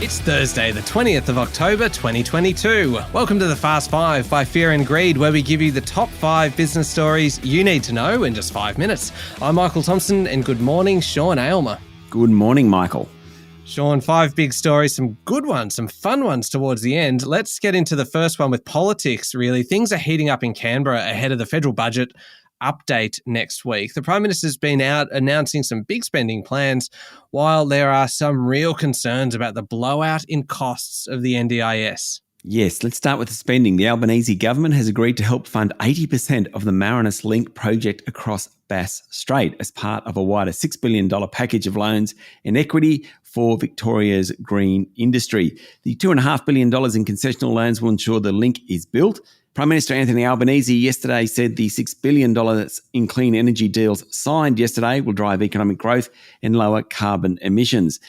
It's Thursday, the 20th of October, 2022. Welcome to the Fast Five by Fear and Greed, where we give you the top 5 business stories you need to know in just 5 minutes. I'm Michael Thompson, and good morning, Sean Aylmer. Good morning, Michael. Sean, 5 big stories, some good ones, some fun ones towards the end. Let's get into the first one with politics, really. Things are heating up in Canberra ahead of the federal budget update next week. The Prime Minister's been out announcing some big spending plans, while there are some real concerns about the blowout in costs of the NDIS. Yes, let's start with the spending. The Albanese government has agreed to help fund 80% of the Marinus Link project across Bass Strait as part of a wider $6 billion package of loans and equity for Victoria's green industry. The $2.5 billion in concessional loans will ensure the link is built. Prime Minister Anthony Albanese yesterday said the $6 billion in clean energy deals signed yesterday will drive economic growth and lower carbon emissions.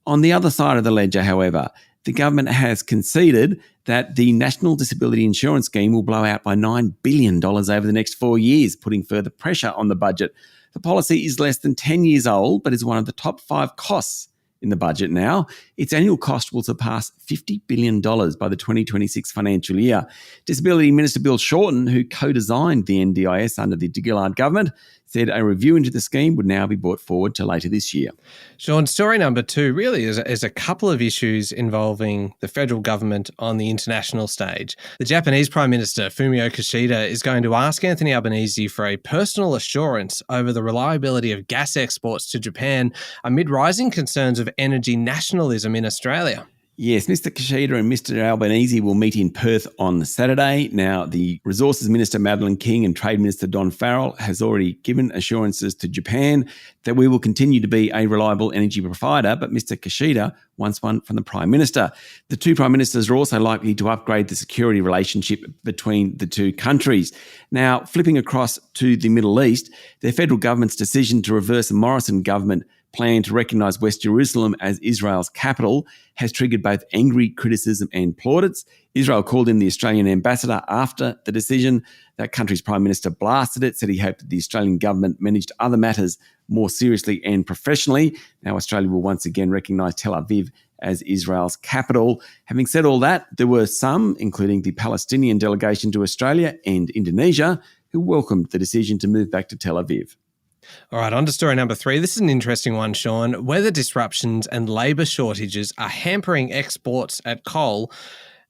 On the other side of the ledger, however, the government has conceded that the National Disability Insurance Scheme will blow out by $9 billion over the next 4 years, putting further pressure on the budget. The policy is less than 10 years old, but is one of the top 5 costs in the budget now. Its annual cost will surpass $50 billion by the 2026 financial year. Disability Minister Bill Shorten, who co-designed the NDIS under the de Gillard government, said a review into the scheme would now be brought forward to later this year. Sean, story number 2 really is a couple of issues involving the federal government on the international stage. The Japanese Prime Minister, Fumio Kishida, is going to ask Anthony Albanese for a personal assurance over the reliability of gas exports to Japan amid rising concerns of energy nationalism in Australia. Yes, Mr. Kishida and Mr. Albanese will meet in Perth on Saturday. Now, the Resources Minister Madeleine King and Trade Minister Don Farrell has already given assurances to Japan that we will continue to be a reliable energy provider, but Mr. Kishida wants one from the Prime Minister. The two Prime Ministers are also likely to upgrade the security relationship between the two countries. Now, flipping across to the Middle East, the federal government's decision to reverse the Morrison government plan to recognise West Jerusalem as Israel's capital has triggered both angry criticism and plaudits. Israel called in the Australian ambassador after the decision. That country's Prime Minister blasted it, said he hoped that the Australian government managed other matters more seriously and professionally. Now Australia will once again recognise Tel Aviv as Israel's capital. Having said all that, there were some, including the Palestinian delegation to Australia and Indonesia, who welcomed the decision to move back to Tel Aviv. All right, on to story number 3. This is an interesting one, Sean. Weather disruptions and labour shortages are hampering exports at coal,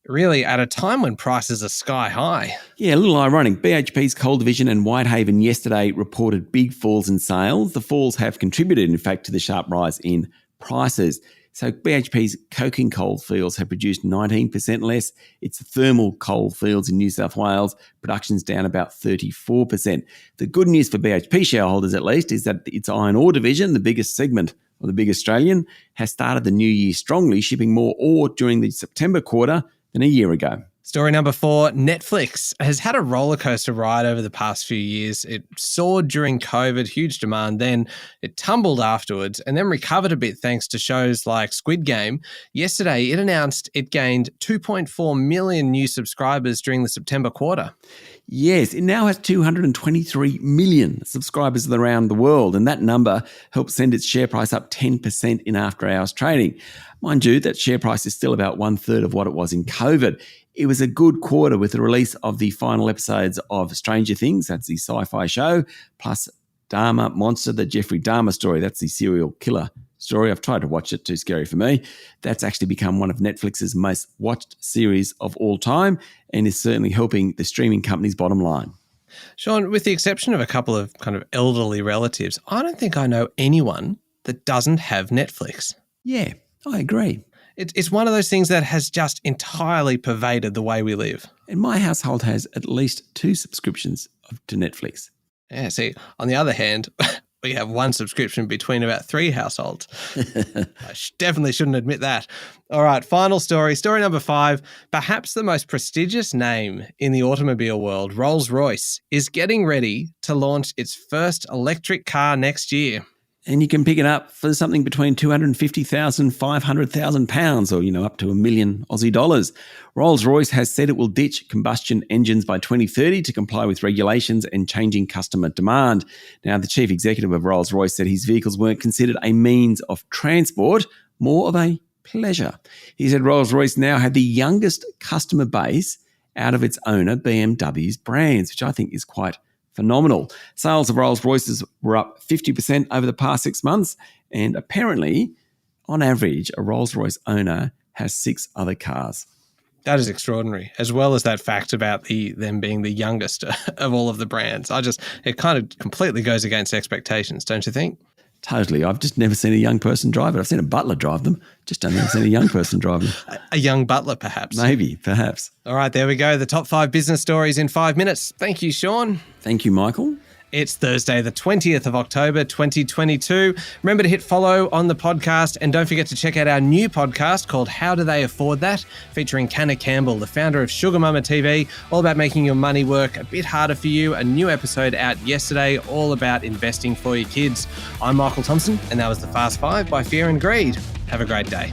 really at a time when prices are sky high. Yeah, a little ironic. BHP's coal division and Whitehaven yesterday reported big falls in sales. The falls have contributed, in fact, to the sharp rise in prices. So BHP's coking coal fields have produced 19% less. Its thermal coal fields in New South Wales, production's down about 34%. The good news for BHP shareholders, at least, is that its iron ore division, the biggest segment or the big Australian, has started the new year strongly, shipping more ore during the September quarter than a year ago. Story number 4, Netflix has had a rollercoaster ride over the past few years. It soared during COVID, huge demand, then it tumbled afterwards and then recovered a bit thanks to shows like Squid Game. Yesterday, it announced it gained 2.4 million new subscribers during the September quarter. Yes, it now has 223 million subscribers around the world, and that number helped send its share price up 10% in after-hours trading. Mind you, that share price is still about 1/3 of what it was in COVID. It was a good quarter with the release of the final episodes of Stranger Things, that's the sci-fi show, plus Dharma Monster, the Jeffrey Dahmer story, that's the serial killer story. I've tried to watch it, too scary for me. That's actually become one of Netflix's most watched series of all time and is certainly helping the streaming company's bottom line. Sean, with the exception of a couple of kind of elderly relatives, I don't think I know anyone that doesn't have Netflix. Yeah, I agree. It's one of those things that has just entirely pervaded the way we live. And my household has at least 2 subscriptions to Netflix. Yeah, see, on the other hand, we have 1 subscription between about 3 households. I definitely shouldn't admit that. All right, final story. Story number 5. Perhaps the most prestigious name in the automobile world, Rolls-Royce, is getting ready to launch its first electric car next year. And you can pick it up for something between $250,000, £500,000 or, up to $1 million Aussie dollars. Rolls-Royce has said it will ditch combustion engines by 2030 to comply with regulations and changing customer demand. Now, the chief executive of Rolls-Royce said his vehicles weren't considered a means of transport, more of a pleasure. He said Rolls-Royce now had the youngest customer base out of its owner BMW's brands, which I think is quite phenomenal. Sales of Rolls-Royces were up 50% over the past 6 months, and apparently, on average, a Rolls-Royce owner has 6 other cars. That is extraordinary, as well as that fact about them being the youngest of all of the brands. It kind of completely goes against expectations, don't you think? Totally. I've just never seen a young person drive it. I've seen a butler drive them. Just don't think I've seen a young person drive them. A young butler, perhaps. Maybe, perhaps. All right, there we go. The top 5 business stories in 5 minutes. Thank you, Sean. Thank you, Michael. It's Thursday, the 20th of October, 2022. Remember to hit follow on the podcast, and don't forget to check out our new podcast called How Do They Afford That? Featuring Canna Campbell, the founder of Sugar Mama TV, all about making your money work a bit harder for you. A new episode out yesterday, all about investing for your kids. I'm Michael Thompson, and that was the Fast 5 by Fear and Greed. Have a great day.